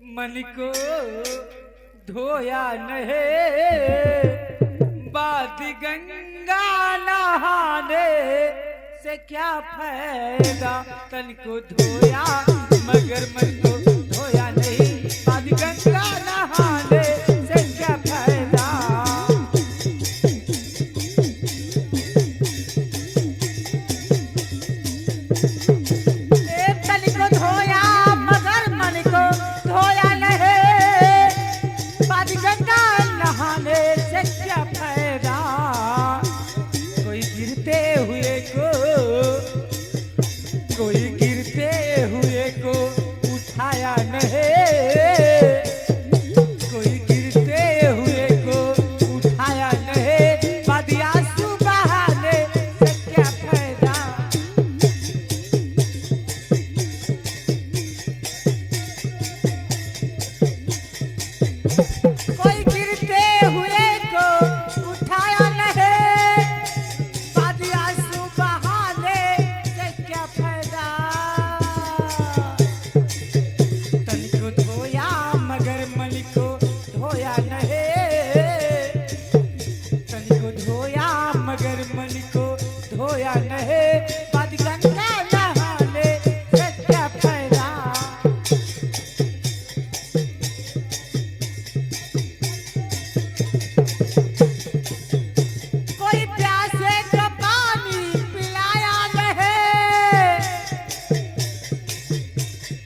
मन को धोया नहीं बाद गंगा नहाने से क्या फायदा। तन को धोया मगर मन को धोया नहीं बाद गंगा नहाने से क्या फायदा। तन को धोया मगर मन को धोया नहीं बाद गंगा नहाने से क्या फायदा। कोई गिरते हुए को उठाया नहीं कोई गिरते हुए को उठाया नहीं बाद आंसू बहाने से क्या फायदा। कोई गिरते हुए को उठाया नहीं बाद आंसू बहाने से क्या फायदा। तन को धोया मगर मन को धोया नहीं तन को धोया मगर मन को धोया नहीं बाद गंगा नहाने से क्या फायदा। कोई प्यासे को पानी पिलाया नहीं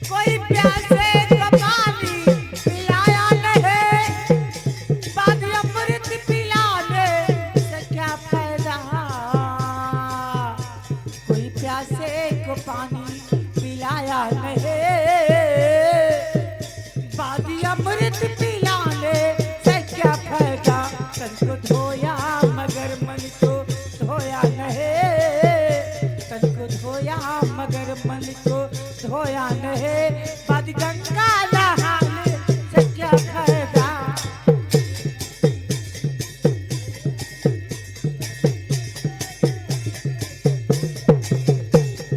कोई प्यासे को पानी पिलाया नहीं बाद अमृत पिलाने से क्या फायदा। कोई प्यासे को पानी पिलाया नहीं बाद अमृत पिलाने से क्या फायदा। तन को धोया मगर मन को धोया नहीं तन को धोया मगर मन को धोया नहीं बाद गंगा नहाने से क्या फायदा।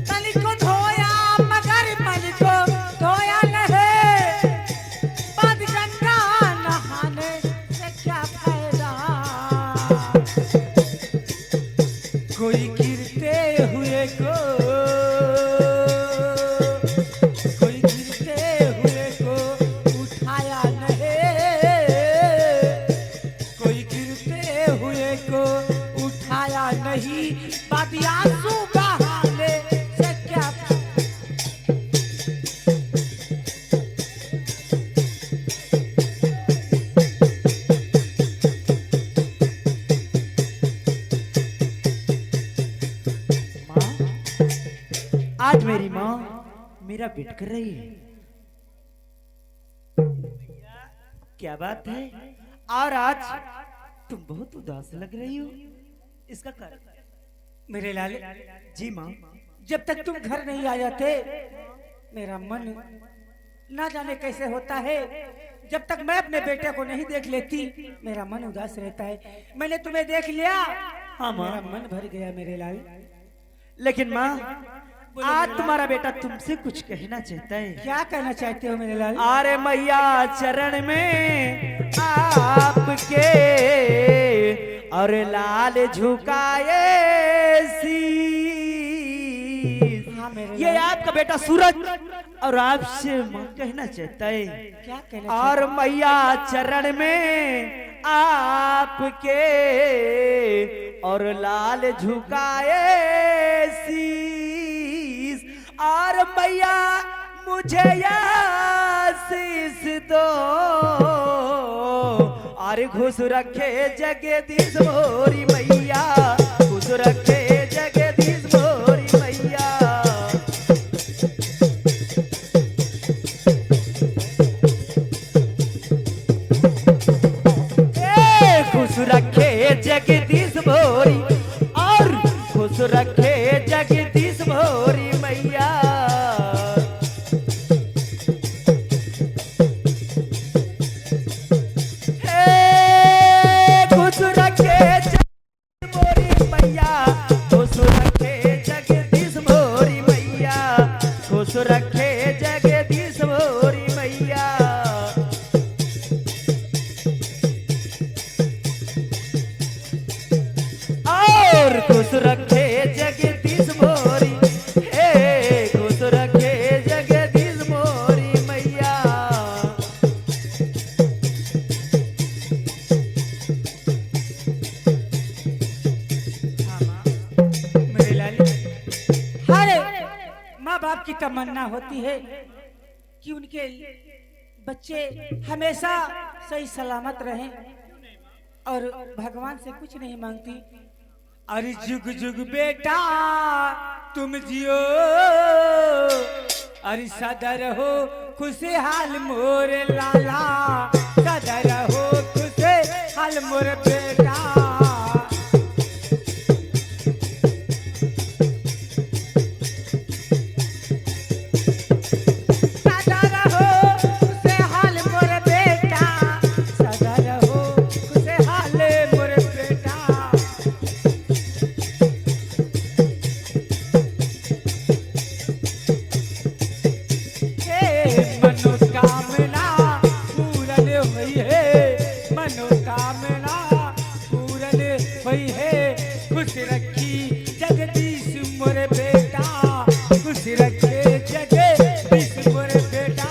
तन को धोया मगर मन को धोया नहीं बाद गंगा नहाने से क्या फायदा। कोई गिरते हुए को उठाया नहीं कोई गिरते हुए को उठाया नहीं बाद आंसू बहाने से क्या। माँ, आज मेरी माँ मेरा वेट कर रही है। क्या बात है और आज तुम बहुत उदास लग रही हो इसका कारण। मेरे लाल जी माँ जब तक तुम घर नहीं आ जाते मेरा मन ना जाने कैसे होता है। जब तक मैं अपने बेटे को नहीं देख लेती मेरा मन उदास रहता है। मैंने तुम्हें देख लिया हाँ मेरा मन भर गया मेरे लाल। लेकिन माँ आज तुम्हारा बेटा तुमसे कुछ कहना चाहता है। क्या कहना चाहते हो मेरे लाल। अरे मैया चरण में आपके और लाल झुकाए शीश। हाँ मेरे ये आपका बेटा सूरज और आपसे माँ कहना चाहता है। क्या कहना और मैया चरण में आपके और लाल झुकाए शीश। और मैया मुझे आशीष दो और खुश रखे जगदीश मोरी मैया खुश रखे जगदीश मोरी मैया। खुश रखे जगदीश मोरी और खुश रखे जगदीश मोरी मैया। खुश रखे जगदीश मोरी मैया खुश रखे जगदीश मोरी मैया खुश रखे जगदीश मोरी मैया। तमन्ना होती है कि उनके बच्चे हमेशा सही सलामत रहें और भगवान से कुछ नहीं मांगती। अरे जुग जुग बेटा तुम जियो, अरे सदा रहो खुशहाल मोर लाला, सदा रहो खुशहाल मोर बेटा। सदा रहो खुशहाल मोर बेटा, सदा रहो खुशहाल मोर बेटा। मनोकामना पूरन हुई है, मनोकामना पूरन हुई है, खुश रखी जगदीश मोर बेटा, खुश रखे जगदीश मोर बेटा।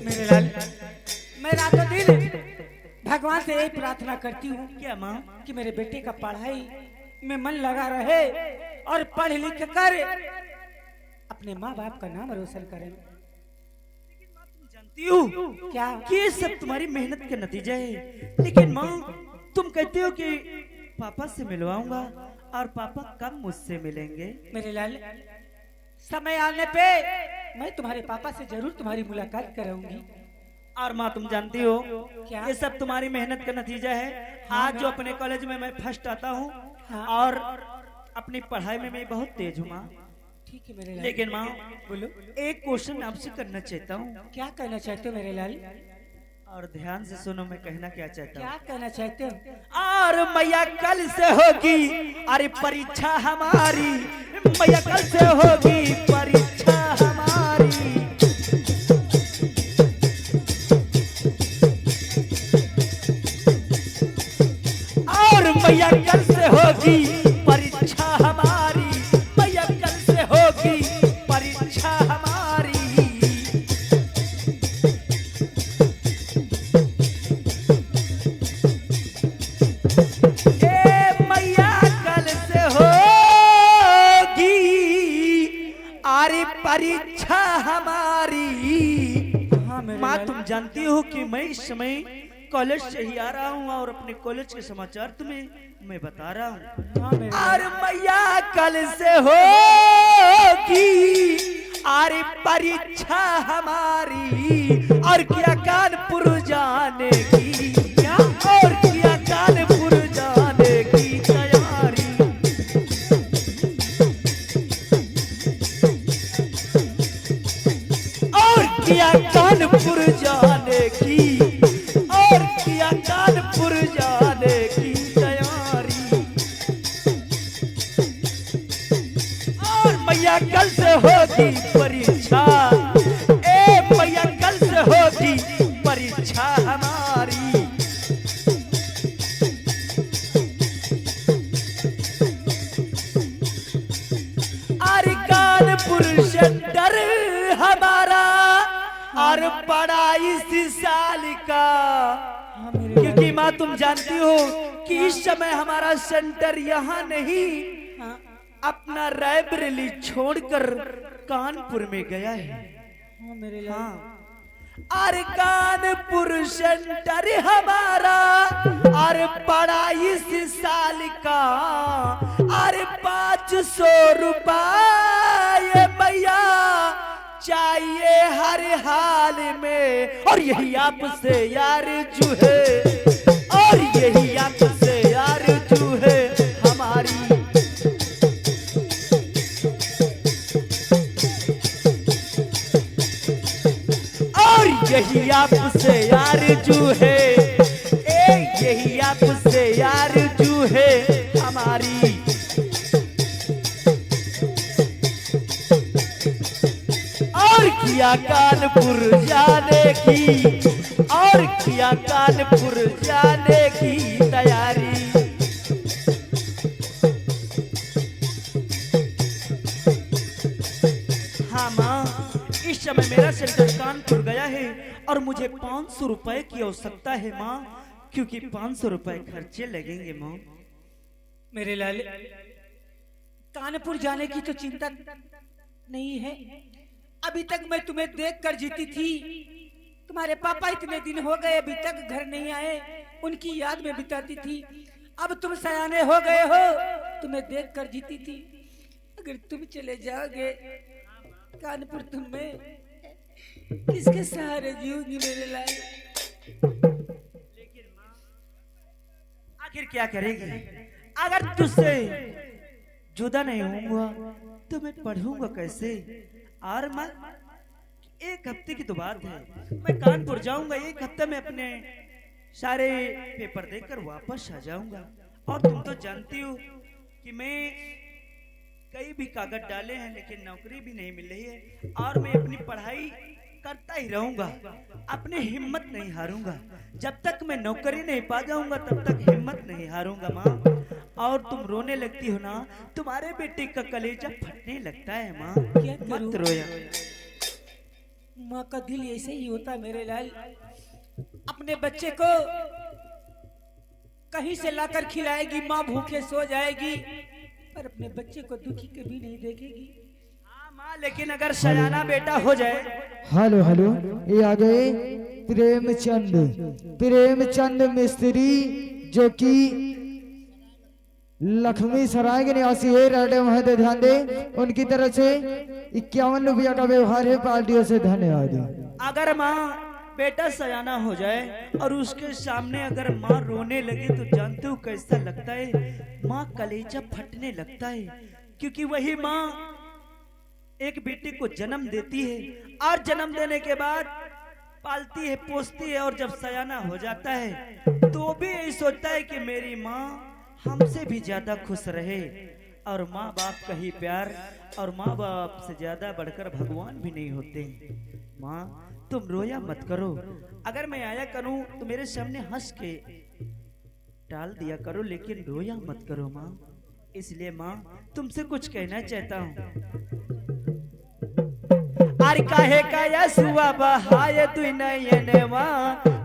मेरे लाल, मैं रातों दिन भगवान से यही प्रार्थना करती हूँ क्या माँ? कि मेरे बेटे का पढ़ाई में मन लगा रहे और पढ़ लिख कर अपने माँ बाप का नाम रोशन करें। जानती हूँ क्या? कि ये सब तुम्हारी मेहनत का नतीजा है, लेकिन माँ तुम कहते हो कि पापा से मिलवाऊंगा और पापा कब मुझसे मिलेंगे? मेरे लाल, समय आने पे मैं तुम्हारे पापा से जरूर तुम्हारी मुलाकात कराऊंगी। और माँ तुम जानती हो क्या? ये सब तुम्हारी मेहनत का नतीजा है। आज जो अपने कॉलेज में मैं फर्स्ट आता हूँ हाँ। और अपनी पढ़ाई में मैं बहुत तेज हूँ माँ। ठीक है मेरे लाल। लेकिन माँ बोलो, एक क्वेश्चन आपसे करना चाहता हूँ, क्या कहना चाहते हो मेरे लाल? और ध्यान से सुनो मैं कहना क्या चाहता क्या हूँ। कहना चाहते हो? और मैया कल से होगी अरे परीक्षा हमारी, मैया कल से होगी परीक्षा हमारी। और मैया कल से होगी परीक्षा हमारी, मैया कल से होगी परीक्षा हमारी। मैया कल से होगी अरे परीक्षा हमारी। हाँ मेरे माँ लाल। तुम जानती हो कि मैं इस समय कॉलेज से ही आ रहा हूँ और अपने कॉलेज के समाचार तुम्हें मैं बता रहा हूँ। हाँ मेरे लाल। और मैया कल से होगी अरे परीक्षा हमारी। और क्या कानपुर जाने की, क्या और क्या कानपुर जाने की तैयारी। और क्या कानपुर जाने की, और क्या कानपुर जाने की तैयारी। और मैया कल से होगी परीक्षा, मैया कल से होगी परीक्षा हमारी। अरे कानपुर सेंटर हमारा और बड़ा इस साल का। हाँ मेरे लाल। क्योंकि माँ तुम जानती हो कि इस समय हमारा सेंटर यहाँ नहीं, हाँ। अपना रायबरेली छोड़कर कानपुर में गया है। हाँ मेरे लाल। हाँ, और कानपुर सेंटर हमारा और बड़ा इस साल का। और 500 रुपये भैया चाहिए हर हाल में। और यही आपसे यार जू है, और यही आपसे यार जू है हमारी। और यही आपसे यार जू है, यही आपसे यार जू है हमारी। और किया कानपुर जाने की, और किया कानपुर जाने की तैयारी। हाँ माँ, इस समय मेरा सेंटर कानपुर गया है और मुझे 500 रुपए की आवश्यकता है माँ, क्योंकि 500 रुपए खर्चे लगेंगे माँ। मेरे लाल, कानपुर जाने की तो चिंता नहीं है। अभी तक मैं तुम्हें देख कर जीती थी। तुम्हारे पापा इतने दिन हो गए अभी तक घर नहीं आए, उनकी याद में बिताती थी। अब तुम सयाने हो गए हो, तुम्हें देख कर जीती थी। अगर तुम चले जाओगे कानपुर, तुम्हें किसके सहारे जीऊंगी मेरे लाल? आखिर क्या करेगी? अगर तुझसे जुदा नहीं होऊंगा तो मैं पढ़ूंगा कैसे? और मैं एक हफ्ते की तो बात है, मैं कानपुर जाऊंगा, एक हफ्ते में अपने सारे पेपर देकर वापस आ जाऊंगा। और तुम तो जानती हो कि मैं कई भी कागज डाले हैं लेकिन नौकरी भी नहीं मिल रही है। और मैं अपनी पढ़ाई करता ही रहूंगा, अपनी हिम्मत नहीं हारूंगा। जब तक मैं नौकरी नहीं पा जाऊंगा तब तक हिम्मत नहीं हारूंगा माँ। और तुम रोने लगती हो ना, तुम्हारे बेटे का कलेजा फटने लगता है माँ। क्या मत रोया। माँ का दिल ऐसे ही होता मेरे लाल। अपने बच्चे को कहीं से लाकर खिलाएगी, माँ भूखे सो जाएगी, पर अपने बच्चे को दुखी कभी नहीं देखेगी। हाँ माँ, लेकिन अगर सयाना बेटा हो जाए। हेलो हेलो, ये आ गए प्रेमचंद मिस्त्री, जो कि लक्ष्मी सराय के निवासी है। रेडे वहां दे ध्यान दे, उनकी तरफ से 51 रुपया का व्यवहार है, पार्टियों से धन्यवाद। अगर माँ बेटा सयाना हो जाए और उसके सामने अगर माँ रोने लगे तो जानते हो कैसा लगता है? माँ कलेजा फटने लगता है, क्योंकि वही माँ एक बेटे को जन्म देती है और जन्म देने के बाद पालती है, पोसती है, और जब सयाना हो जाता है तो भी यही सोचता है कि मेरी माँ हमसे भी ज्यादा खुश रहे। और माँ बाप का ही प्यार और माँ बाप से ज्यादा बढ़कर भगवान भी नहीं होते। माँ तुम रोया मत करो। अगर मैं आया करूं तो मेरे सामने हंस के टाल दिया करो, लेकिन रोया मत करो माँ। इसलिए माँ तुमसे कुछ कहना चाहता हूँ। अरे काहे का यसुआ बहाय तू नयनवा,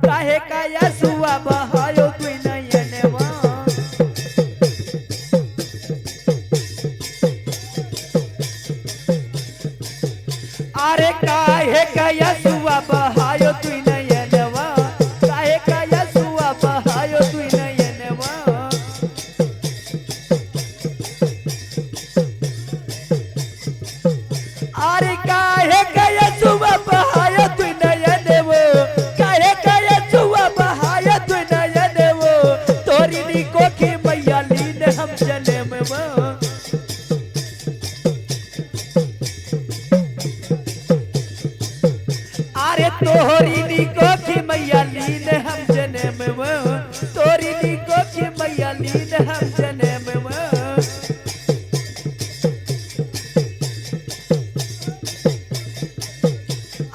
काहे का यसुआ बहायो तू नयनवा। अरे काहे का यसुआ बहायो तू नयनवा, काहे का यसुआ बहायो तू नयनवा। अरे काहे का यसुआ बहायो तू नयनवा, काहे का यसुआ बहायो तू नयनवा। तोरी नी कोखी मैया लीन हम जन्मवा। तोरी नी कोखी मैया लीन हम जन्म, तोरी नी कोखी मैया लीन हम जन्म।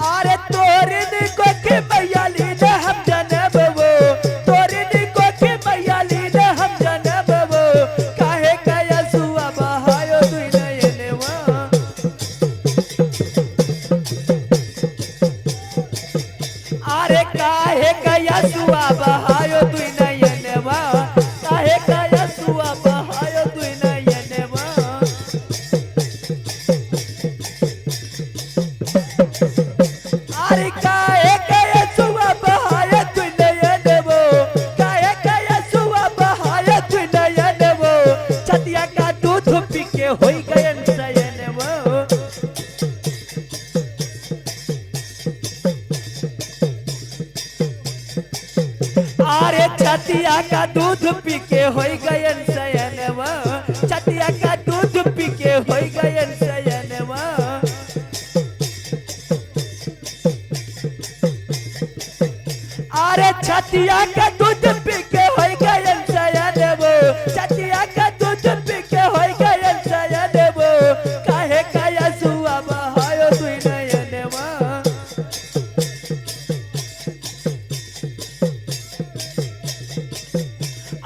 अरे तोरी नी कोखी मैया लीन हम जन्म, तोरी नी कोखी मैया लीन हम जन्म। काहे का यसुआ बहायो तू नयनवा। अरे काहे का यसुआ बहायो तू नयनवा, काहे का यसुआ बहायो तू नयनवा। अरे काहे का यसुआ बहायो तू नयनवा, काहे का यसुआ बहायो तू नयनवा। छतिया का दूध पी के होई गयन सयनवा। अरे छतिया का दूध पी के होई गयन सयनवा, छतिया का दूध पी के होई गयन सयनवा। अरे छतिया का दूध पी के होई गयन सयनवा, छतिया का दूध पी के होई गयन सयनवा। काहे का यसुआ बहायो तू नयनवा।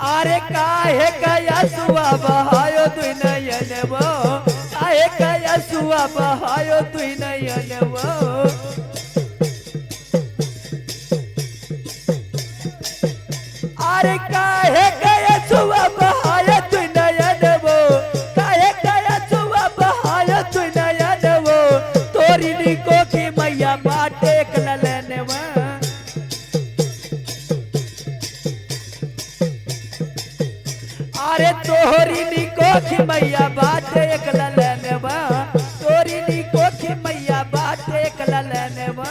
अरे काहे का यसुआ बहायो तू नयनवा, काहे का यसुआ बहायो तू नयनवा। कोखी मैया बाटे एक ललनवा, तोरी नी कोखी मैया बाटे एक ललनवा।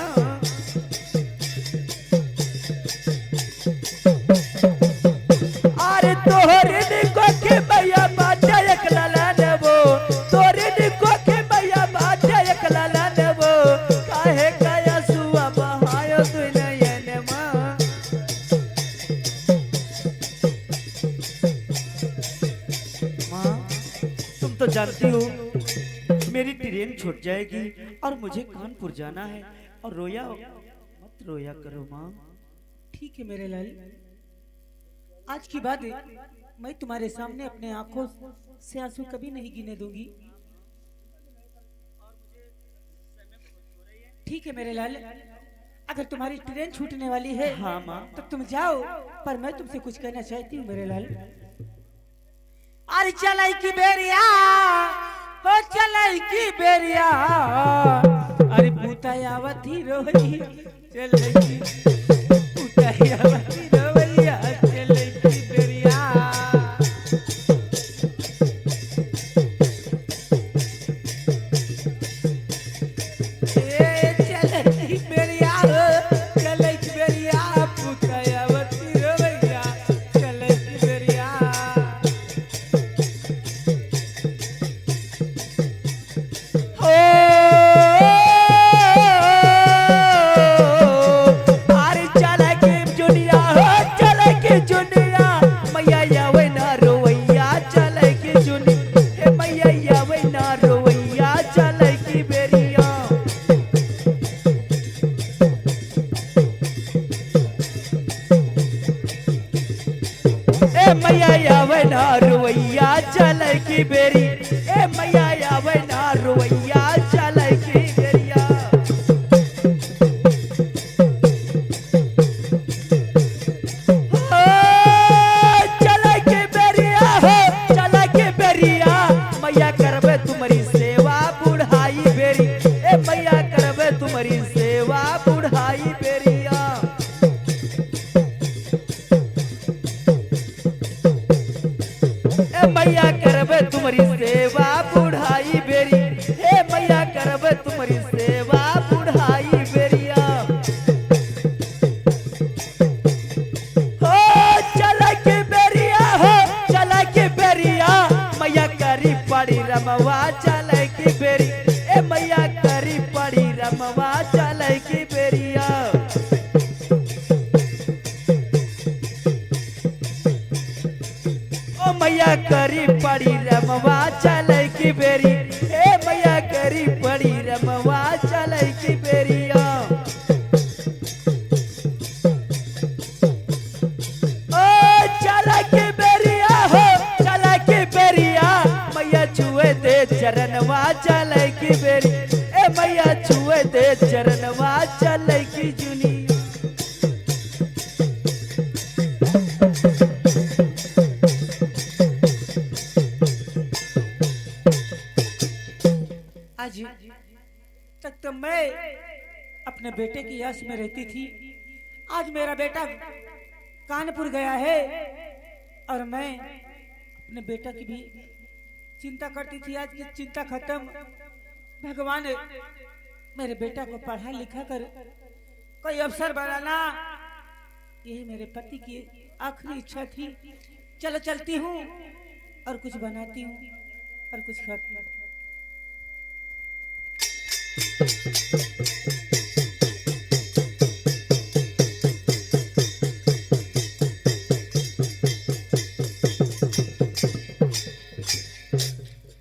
अरे तोहरी नी कोखी मैया बाटे एक ललनवो, तोरी नी कोखी मैया बाटे एक ललनवो, काहे काया सुआ बहायो तू नयनमा। माँ तुम तो जानती हो मेरी ट्रेन छूट जाएगी और मुझे कानपुर जाना है, और रोया मत रोया करो माँ। ठीक है मेरे लाल, आज की बात है, मैं तुम्हारे सामने अपने आंखों से आंसू कभी नहीं गिने दूंगी। ठीक है मेरे लाल, अगर तुम्हारी ट्रेन छूटने वाली है हाँ माँ। तो तुम जाओ, पर मैं तुमसे कुछ कहना चाहती हूँ मेरे लाल। अरे चलाई की बेरिया, ओ चलाई की बेरिया, अरे पुतायावती रोई चलाई की, पुतायावती रोइया चलाई की बेरिया। ए चलाई की बेरिया, चलाई की बेरिया, पुतायावती रोइया चलाई की बेरिया। अरे चला के जुनिया हो, चला के जुनिया, मैया यावे ना रोवैया चला के जुनी, हे मैया यावे ना रोवैया चला की बेरिया। ए मैया यावे ना रोवैया चला की बेरी, ए मैया यावे ना रोवैया चला की बेरिया। चला के बेरिया हो, चला के बेरिया, मैया करबे तुम्हारी सेवा बुढ़ाई बेरी, ए मैया करबे तुम्हारी सेवा बुढ़ाई बेरिया। ए मैया करबे तुम्हारी सेवा बुढ़ाई बेरी, ए मैया करबे तुम्हारी सेवा बुढ़ाई बेरिया। हो चला के बेरिया हो, चला के बेरिया, मैया करी पड़ी रमवा चला की बेरी, ए मैया करी पड़ी रमवा चला की बेरिया। ओ मैया करी पड़ी रमवा चले की बेरी, ए मैया करी पड़ी रमवा चले की बेरिया। ओ चला के बेरिया हो, चला के बेरिया, मैया छुए दे चरणवा चले की बेरी, ए मैया छुए दे चरणवा चले की जुनी। आज तक तो मैं अपने बेटे की आस में रहती थी, आज मेरा बेटा कानपुर गया है और मैं अपने बेटा की भी चिंता करती थी। आज की चिंता खत्म। भगवान मेरे बेटा को पढ़ा लिखा कर कोई अफसर बनाना, यही मेरे पति की आखिरी इच्छा थी। चलो चलती हूँ और कुछ बनाती हूँ और कुछ खाती हूँ।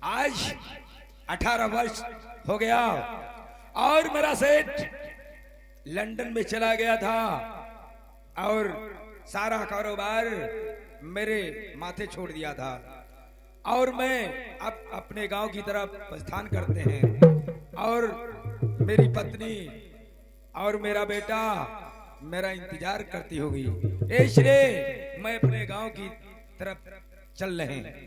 आज 18 वर्ष हो गया और मेरा सेठ लंदन में चला गया था और सारा कारोबार मेरे माथे छोड़ दिया था और मैं अब अपने गांव की तरफ प्रस्थान करते हैं और मेरी पत्नी और मेरा बेटा मेरा इंतजार करती होगी, इसलिए मैं अपने गांव की तरफ चल रहे हैं।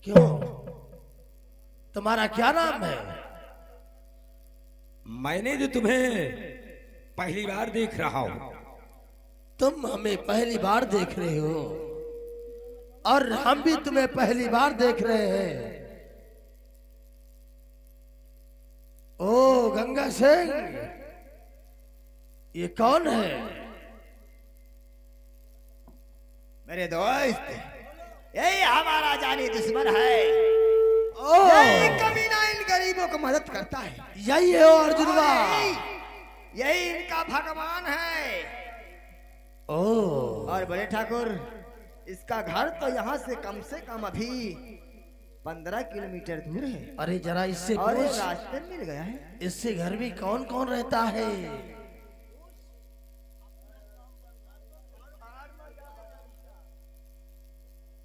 क्यों, तुम्हारा क्या नाम है? मैंने जो तुम्हें पहली बार देख रहा हूं। तुम हमें पहली बार देख रहे हो और हम भी तुम्हें पहली बार देख रहे हैं। ओ गंगा सिंह, ये कौन है? मेरे दोस्त, यही हमारा जानी दुश्मन है। ओ यही कमीना इन गरीबों को मदद करता है। यही है ओ अर्जुनवा। यही इनका भगवान है। ओ और बड़े ठाकुर, इसका घर तो यहाँ से कम अभी 15 किलोमीटर दूर है। अरे जरा इससे और ये पूछ, रास्ते में मिल गया है। इससे घर में कौन कौन रहता है?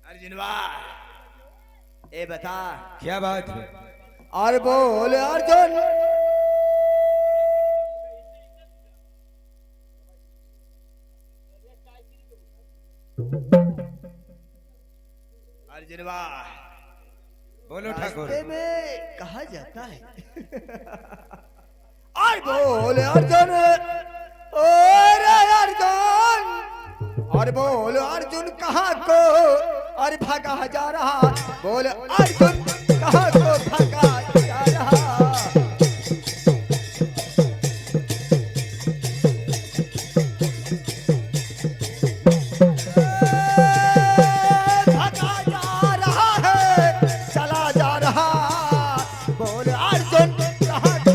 अर्जुनवा, ए बता। क्या बात है? और बोल अर्जुन। अर्जुनवा, बोलो ठाकुर। रास्ते में कहा जाता है। और बोल अर्जुन, और अर्जुन, और बोल अर्जुन कहाँ को और भागा जा रहा। बोल अर्जुन कहाँ को भागा जा रहा। भागा जा रहा है, चला जा रहा। बोल अर्जुन कहाँ को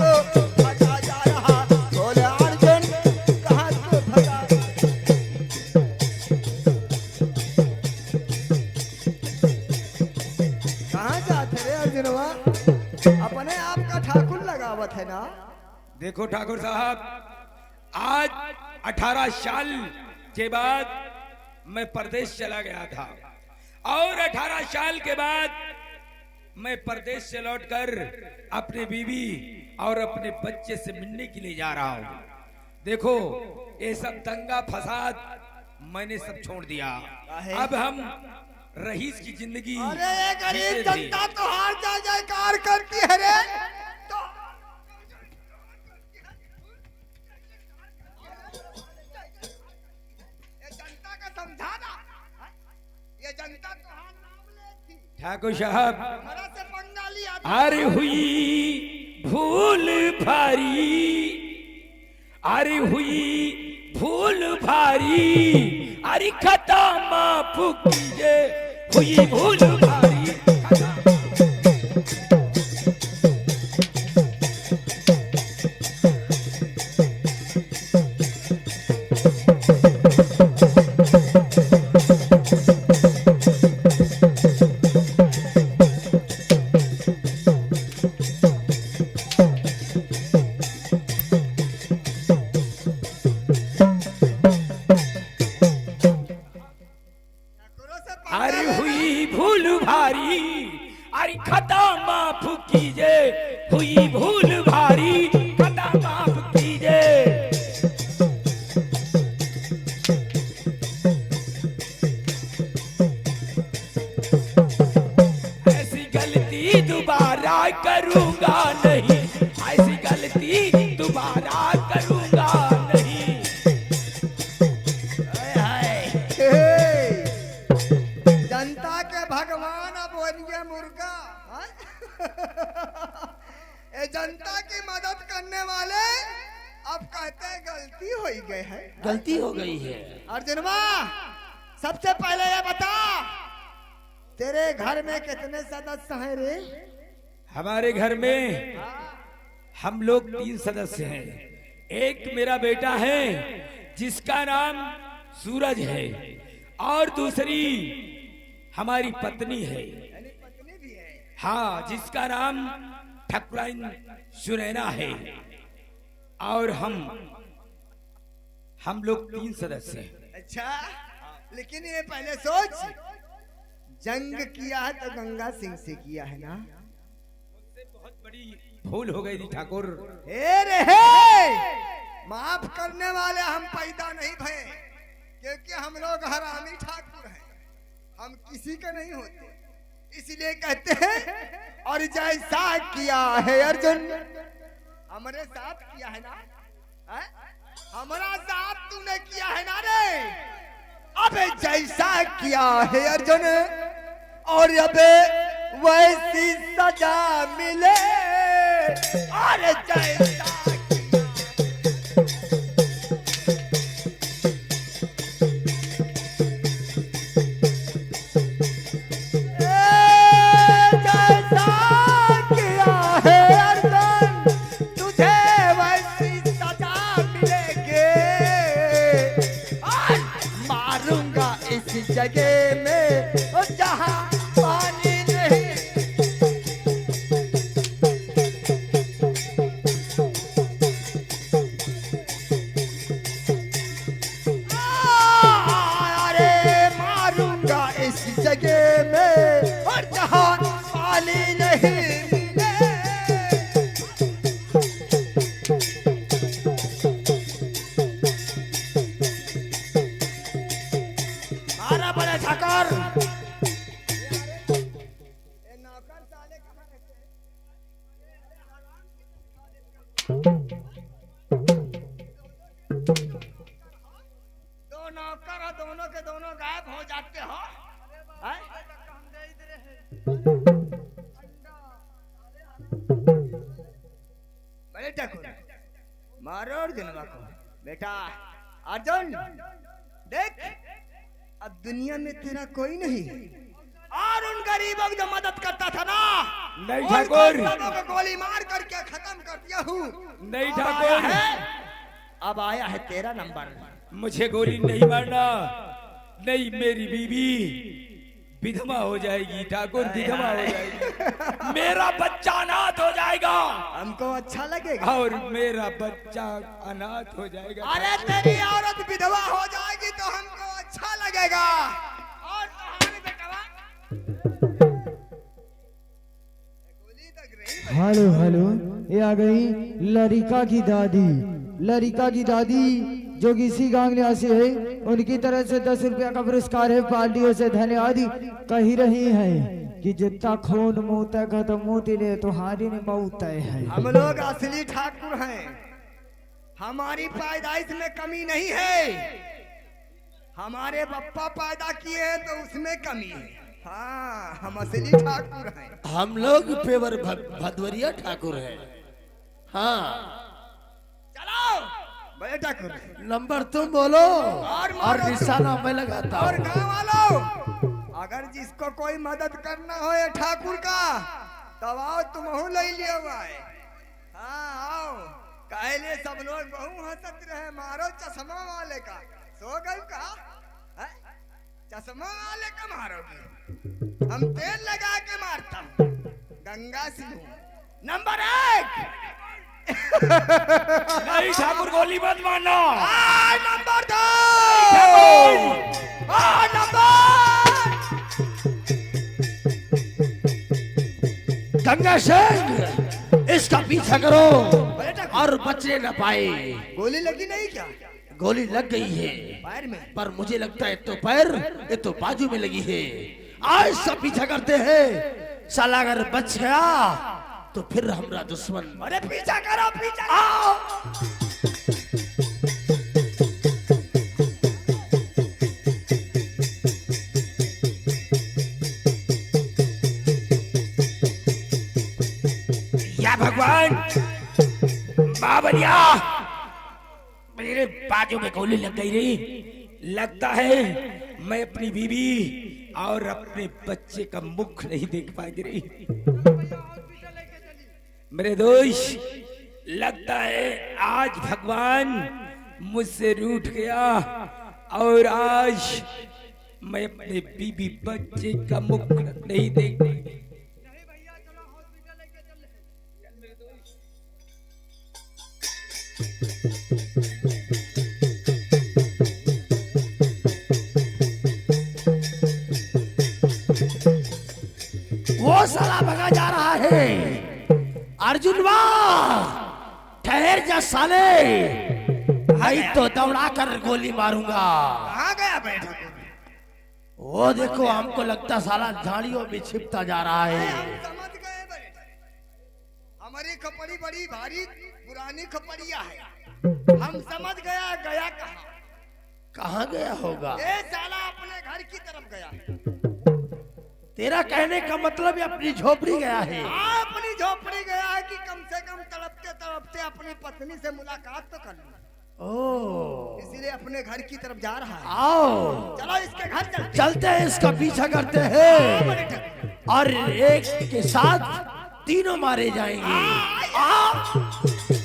भागा जा रहा। बोल अर्जुन कहाँ को भागा। कहाँ जाते रे अर्जुनवा? अपने आप का ठाकुर लगावत है ना। देखो ठाकुर साहब, आज 18 साल के बाद मैं परदेश चला गया था और 18 साल के बाद मैं परदेश से लौटकर अपने बीवी और अपने बच्चे से मिलने के लिए जा रहा हूँ। देखो, ये सब दंगा फसाद मैंने सब छोड़ दिया। अब हम रईस की जिंदगी अरे ये गरीब जीते थे। जनता तो हार जा जयकार करती है रे। तो ये जनता का समझाना, ये जनता तो हार नाम लेती। ठाकुर साहब, हमारा से बंगाली अरे हुई भूल भारी, अरे हुई भूल भारी, अरे खता माफ कीजिए, हुई भूल भारी। अरे हुई भूल भारी, अरे खता माफ कीजिए, हुई भूल भारी, खता माफ कीजिए। ऐसी गलती दोबारा करूंगा नहीं, ऐसी गलती दोबारा करूंगा नहीं। जनता के भगवान अब बनिए मुर्गा। हाँ? ये जनता की मदद करने वाले अब कहते हैं गलती हो ही गई है। गलती हो गई है। अर्जुनवा, सबसे पहले ये बता, तेरे घर में कितने सदस्य हैं रे? हमारे घर में हम लोग 3 सदस्य हैं। एक मेरा बेटा है जिसका नाम सूरज है, और दूसरी हमारी पत्नी है, हाँ, जिसका नाम ठकुराइन सुनैना है, और हम लोग 3 सदस्य हैं। अच्छा, लेकिन ये पहले सोच, जंग किया है तो गंगा सिंह से किया है ना। बहुत बड़ी भूल हो गई थी ठाकुर। हे रे हे, माफ करने वाले हम पैदा नहीं भये, क्योंकि हम लोग हरामी ठाकुर हैं, हम किसी के नहीं होते। इसलिए कहते हैं और जैसा किया है अर्जुन हमारे साथ किया है ना, है? हमारा साथ तूने किया है ना रे। अबे जैसा किया है अर्जुन और अबे वैसी सजा मिले। और जैसा जगह में जहां पानी नहीं। अरे मारूंगा इस जगह में और जहां पानी नहीं मिले। दोनों के दोनों गायब हो जाते हो। मारो अर्जुन को। बेटा अर्जुन देख अब दुनिया में तेरा कोई नहीं और उन गरीबों की जो मदद करता था ना, नहीं ठाकुर, को गोली मार करके खत्म कर दिया हूँ। नहीं ठाकुर, अब आया है तेरा नंबर। मुझे गोली नहीं मारना, नहीं मेरी बीवी विधवा हो जाएगी ठाकुर, विधवा हो जाएगी। मेरा बच्चा अनाथ हो जाएगा। हमको अच्छा लगेगा और मेरा बच्चा अनाथ हो जाएगा। अरे तेरी औरत विधवा हो जाएगी तो हमको अच्छा लगेगा। और हेलो हेलो, ये आ गई लरिका की दादी। लरिका की दादी जो कि इसी गांव निवासी है, उनकी तरफ से 10 रुपया का पुरस्कार है। पार्टियों से धन्यवाद। कही रही है कि जितना खून मुंह तक है तो मोती ले तुम्हारी ने बहुत तय है। हम लोग असली ठाकुर हैं, हमारी पैदाइश में कमी नहीं है। हमारे पप्पा पैदा किए हैं तो उसमें कमी है। हाँ हम असली ठाकुर हैं। हम लोग पेवर भदवरिया ठाकुर हैं। हाँ चलो बड़े ठाकुर, नंबर तुम बोलो और निशाना मैं लगाता हूँ। और गाँव वालों अगर जिसको कोई मदद करना हो ये ठाकुर का तब आओ, तुम ले लिया हुआ है। हाँ आओ, कहले सब लोग बहु हंसत रहे। मारो चश्मा वाले का। सो गए का है? चश्मा वाले का मारोगे? हम तेल लगा के मारता हूँ। गंगा सिंह नंबर 1। नहीं ठाकुर, गोली मत मारना। नंबर 2। नंबर गंगा सिंह, इसका पीछा करो और बचने न पाए। गोली लगी नहीं क्या? गोली लग गई है पैर में, पर मुझे लगता है तो पैर ये तो बाजू में लगी है। आज सब पीछा करते हैं, साला अगर बच गया तो फिर हमारा दुश्मन। अरे पीछा करो, पीछा आओ। या भगवान, बाबरिया, मेरे बाजू में गोली लग गई रही। लगता है मैं अपनी बीवी और अपने बच्चे का मुख नहीं देख पाएगी रही। मेरे दोस्त, लगता है आज भगवान मुझसे रूठ गया और आज मैं अपने बीवी बच्चे का मुख नहीं देख पाएगी। वो साला भगा जा रहा है। अर्जुन वाह, ठहर जा साले, नहीं तो दौड़ा कर गोली मारूंगा। कहाँ गया बैठा? वो देखो, हमको लगता साला झाड़ियों में छिपता जा रहा है। हम समझ गए बेटे, हमारी खपड़ी बड़ी भारी पुरानी खपड़िया है। हम समझ गया गया कहाँ। कहाँ गया होगा? ये साला अपने घर की तरफ गया। तेरा कहने का मतलब ये अपनी झोपड़ी गया है। हाँ, अपनी झोपड़ी गया है कि कम से कम तड़पते तड़पते अपनी पत्नी से मुलाकात तो कर लूं। ओ, इसीलिए अपने घर की तरफ जा रहा है। आओ चलो इसके घर चलते चलते हैं, इसका पीछा करते हैं और एक के साथ तीनों मारे जाएंगे। आओ।